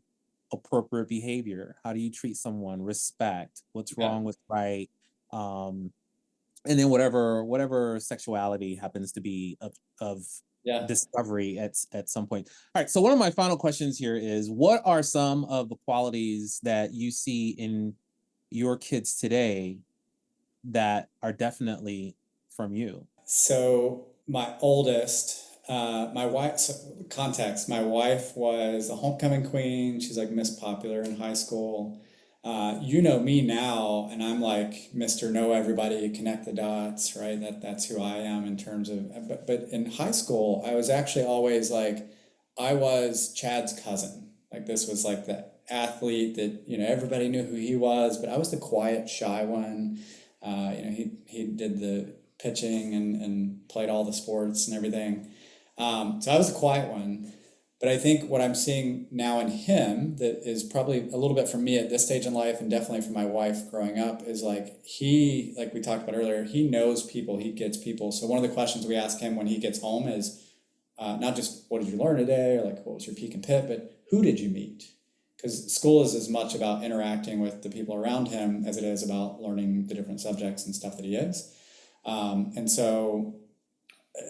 appropriate behavior. How do you treat someone? Respect. What's Yeah. wrong with right? Um, and then whatever sexuality happens to be of Yeah. discovery at some point. All right. So one of my final questions here is: what are some of the qualities that you see in your kids today that are definitely from you? So my oldest, my wife, so context, my wife was a homecoming queen. She's like Miss Popular in high school. You know me now, and I'm like Mr. Know Everybody, connect the dots, right? That's who I am in terms of, but in high school, I was actually always like, I was Chad's cousin. Like this was like the athlete that, everybody knew who he was, but I was the quiet, shy one. He did the pitching and played all the sports and everything. So I was the quiet one. But I think what I'm seeing now in him that is probably a little bit from me at this stage in life and definitely from my wife growing up is like like we talked about earlier, he knows people, he gets people. So one of the questions we ask him when he gets home is not just what did you learn today or like what was your peak and pit, but who did you meet? Because school is as much about interacting with the people around him as it is about learning the different subjects and stuff that he is. And so,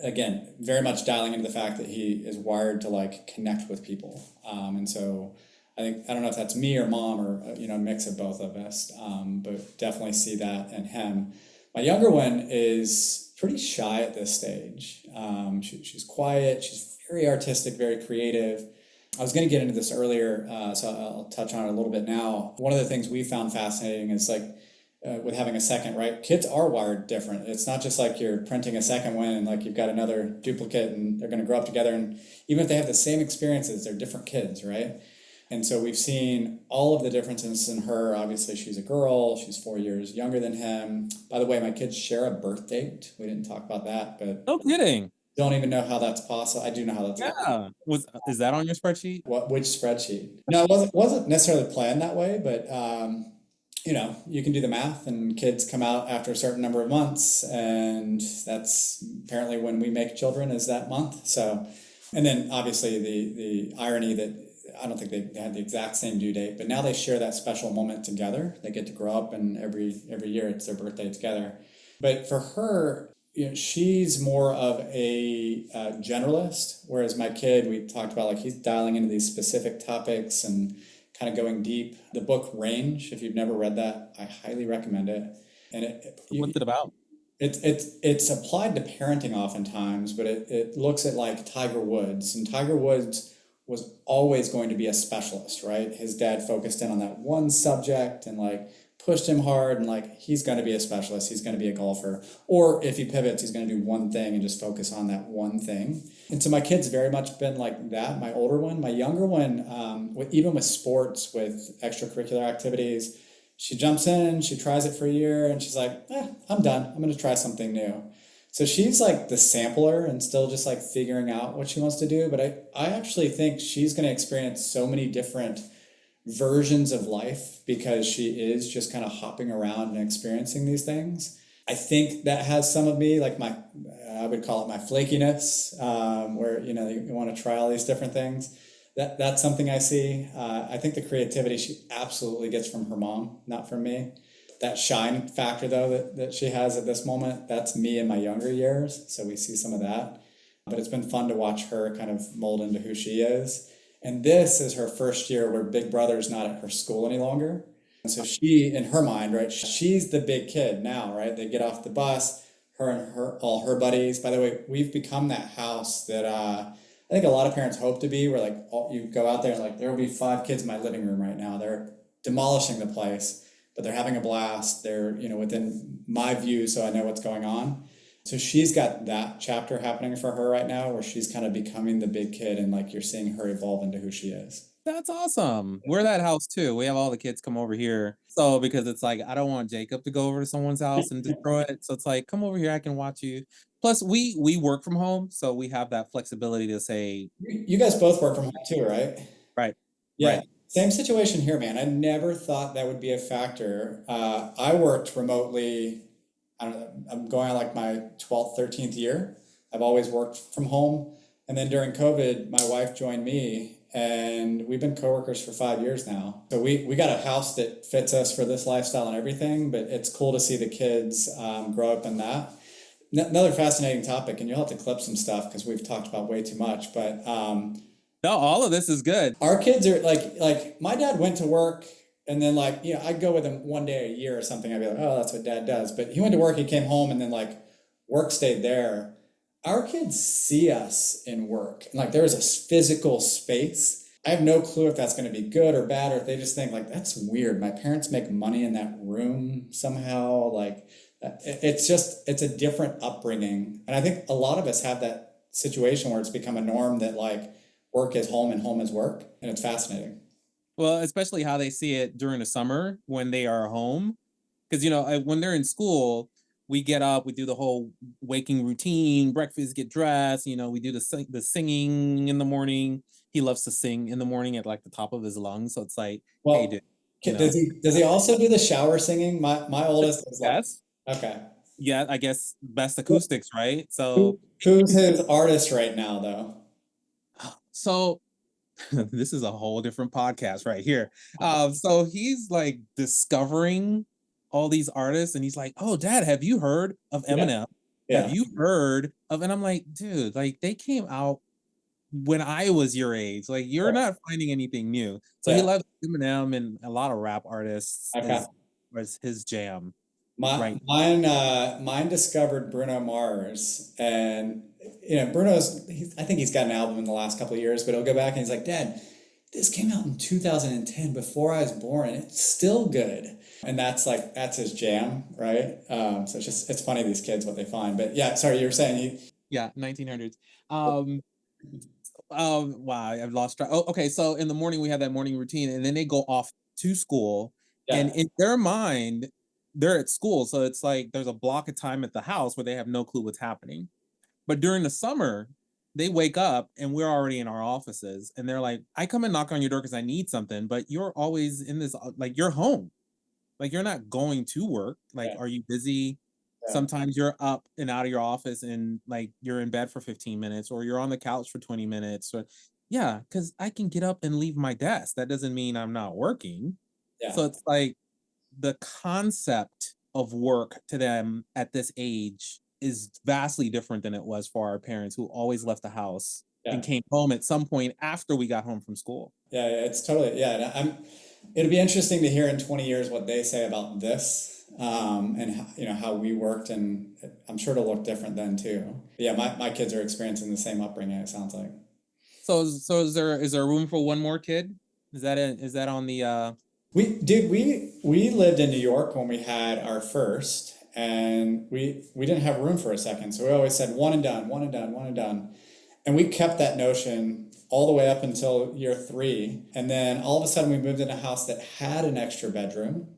again, very much dialing into the fact that he is wired to like connect with people. And so I don't know if that's me or mom or, a mix of both of us, but definitely see that in him. My younger one is pretty shy at this stage. She's quiet, she's very artistic, very creative. I was going to get into this earlier, so I'll touch on it a little bit now. One of the things we found fascinating is like with having a second, right? Kids are wired different. It's not just like you're printing a second one and like you've got another duplicate and they're going to grow up together. And even if they have the same experiences, they're different kids, right? And so we've seen all of the differences in her. Obviously, she's a girl. She's 4 years younger than him. By the way, my kids share a birth date. We didn't talk about that, but No kidding. don't even know how that's possible. I do know how that's possible. Yeah. Is that on your spreadsheet? Which spreadsheet? No, it wasn't necessarily planned that way, but you can do the math, and kids come out after a certain number of months, and that's apparently when we make children is that month. So, and then obviously the irony that I don't think they had the exact same due date, but now they share that special moment together. They get to grow up, and every year it's their birthday together. But for her, she's more of a generalist, whereas my kid, we talked about like he's dialing into these specific topics and kind of going deep. The book Range, if you've never read that, I highly recommend it. And What's it about? it's applied to parenting oftentimes, but it looks at like Tiger Woods, and Tiger Woods was always going to be a specialist, right? His dad focused in on that one subject and like pushed him hard, and like he's going to be a specialist, he's going to be a golfer, or if he pivots, he's going to do one thing and just focus on that one thing. And so my kid's very much been like that. My older one, my younger one, even with sports, with extracurricular activities, she jumps in, she tries it for a year, and she's like, I'm done. I'm going to try something new. So she's like the sampler and still just like figuring out what she wants to do. But I actually think she's going to experience so many different versions of life because she is just kind of hopping around and experiencing these things. I think that has some of me, like I would call it my flakiness, where, you want to try all these different things. That's something I see. I think the creativity she absolutely gets from her mom, not from me. That shine factor, though, that she has at this moment, that's me in my younger years. So we see some of that. But it's been fun to watch her kind of mold into who she is. And this is her first year where Big Brother's not at her school any longer. And so she, in her mind, right, she's the big kid now, right? They get off the bus, her and all her buddies. By the way, we've become that house that I think a lot of parents hope to be, where like you go out there and like there will be 5 kids in my living room right now. They're demolishing the place, but they're having a blast. They're, within my view, so I know what's going on. So she's got that chapter happening for her right now where she's kind of becoming the big kid, and like you're seeing her evolve into who she is. That's awesome. We're that house too. We have all the kids come over here. So because it's like I don't want Jacob to go over to someone's house and destroy it. So it's like, come over here, I can watch you. Plus, we work from home, so we have that flexibility to say, You guys both work from home too, right? right, Yeah, right. same situation here, man. I never thought that would be a factor. I worked remotely. I don't know, I'm going on like my 12th, 13th year. I've always worked from home. And then during COVID, my wife joined me and we've been coworkers for 5 years now. So we got a house that fits us for this lifestyle and everything, but it's cool to see the kids grow up in that. Another fascinating topic, and you'll have to clip some stuff because we've talked about way too much, but No, all of this is good. our kids are like my dad went to work and then like, I'd go with him one day a year or something. I'd be like, oh, that's what dad does. But he went to work, he came home and then like work stayed there. Our kids see us in work. And like there is a physical space. I have no clue if that's going to be good or bad, or if they just think like, that's weird. My parents make money in that room somehow. Like it's a different upbringing. And I think a lot of us have that situation where it's become a norm that like work is home and home is work. And it's fascinating. Well, especially how they see it during the summer when they are home. Because, when they're in school, we get up, we do the whole waking routine, breakfast, get dressed, we do the singing in the morning. He loves to sing in the morning at like the top of his lungs. So it's like, hey, Well, dude, you know, does he also do the shower singing? My oldest is like, yes. okay. Yeah, I guess best acoustics, right? Who's his artist right now though? So this is a whole different podcast right here. So he's like discovering all these artists, and he's like, "Oh, Dad, have you heard of Yeah. Eminem? Have Yeah. you heard of?" And I'm like, "Dude, like they came out when I was your age. Like you're not finding anything new." So he Yeah. loves Eminem and a lot of rap artists Okay. is was his jam, My right? mine discovered Bruno Mars, and I think he's got an album in the last couple of years, but he'll go back and he's like, Dad, this came out in 2010 before I was born, and it's still good. And that's his jam, right? So it's funny these kids what they find. But yeah, sorry, you were saying Yeah, 1900s. Wow, I've lost track. Oh, okay. So in the morning we have that morning routine, and then they go off to school, and yeah, in their mind, they're at school. So it's like there's a block of time at the house where they have no clue what's happening. But during the summer, they wake up and we're already in our offices, and they're like, "I come and knock on your door because I need something, but you're always in this like you're home." Like you're not going to work. Like, yeah, are you busy? yeah, Sometimes you're up and out of your office and like you're in bed for 15 minutes or you're on the couch for 20 minutes. Or yeah, because I can get up and leave my desk. That doesn't mean I'm not working. yeah, So it's like the concept of work to them at this age is vastly different than it was for our parents who always left the house and yeah. came home at some point after we got home from school. Yeah, yeah, it's totally, yeah. And it'll be interesting to hear in 20 years what they say about this, and how we worked, and I'm sure it'll look different then too. But yeah, my kids are experiencing the same upbringing, it sounds like. So is there room for one more kid? Is that on the We lived in New York when we had our first, and we didn't have room for a second, so we always said one and done, one and done, one and done. And we kept that notion all the way up until year 3. And then all of a sudden we moved in a house that had an extra bedroom.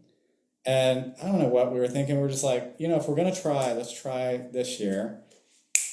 And I don't know what we were thinking. We were just like, if we're going to try, let's try this year.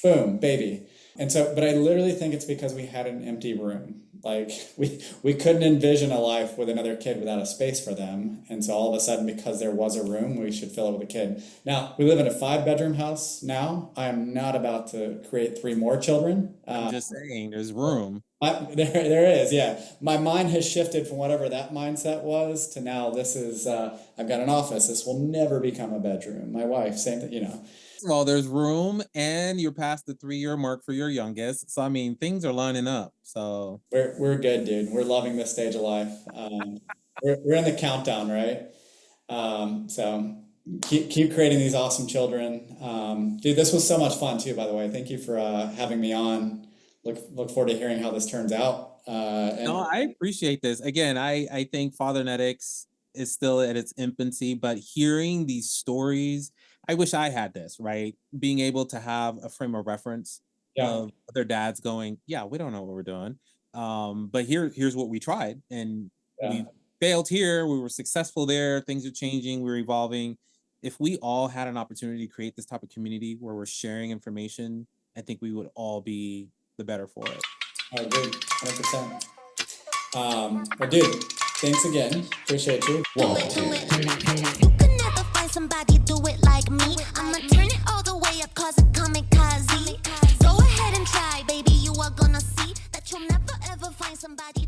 Boom, baby. And so, but I literally think it's because we had an empty room. Like we couldn't envision a life with another kid without a space for them. And so all of a sudden, because there was a room, we should fill it with a kid. Now, we live in a 5-bedroom house now. I am not about to create 3 more children. I'm just saying there's room. There is, yeah. My mind has shifted from whatever that mindset was to now this is, I've got an office. This will never become a bedroom. My wife, same thing. Well, there's room, and you're past the 3-year mark for your youngest. So I mean, things are lining up. So We're good, dude. We're loving this stage of life. We're in the countdown, right? So keep creating these awesome children. Dude, this was so much fun too, by the way. Thank you for having me on. Look forward to hearing how this turns out. no, I appreciate this. Again, I think Fathernetics is still at its infancy, but hearing these stories, I wish I had this, right? Being able to have a frame of reference Yeah, of other dads going, yeah, we don't know what we're doing. But here's what we tried, and Yeah. we failed here. We were successful there. Things are changing. We're evolving. If we all had an opportunity to create this type of community where we're sharing information, I think we would all be the better for it. I agree, 100%. Well, dude, thanks again. Appreciate you. You could never find somebody do it like me. I'ma turn it all the way up, cause it kamikaze. Go ahead and try, baby, you are gonna see that you'll never ever find somebody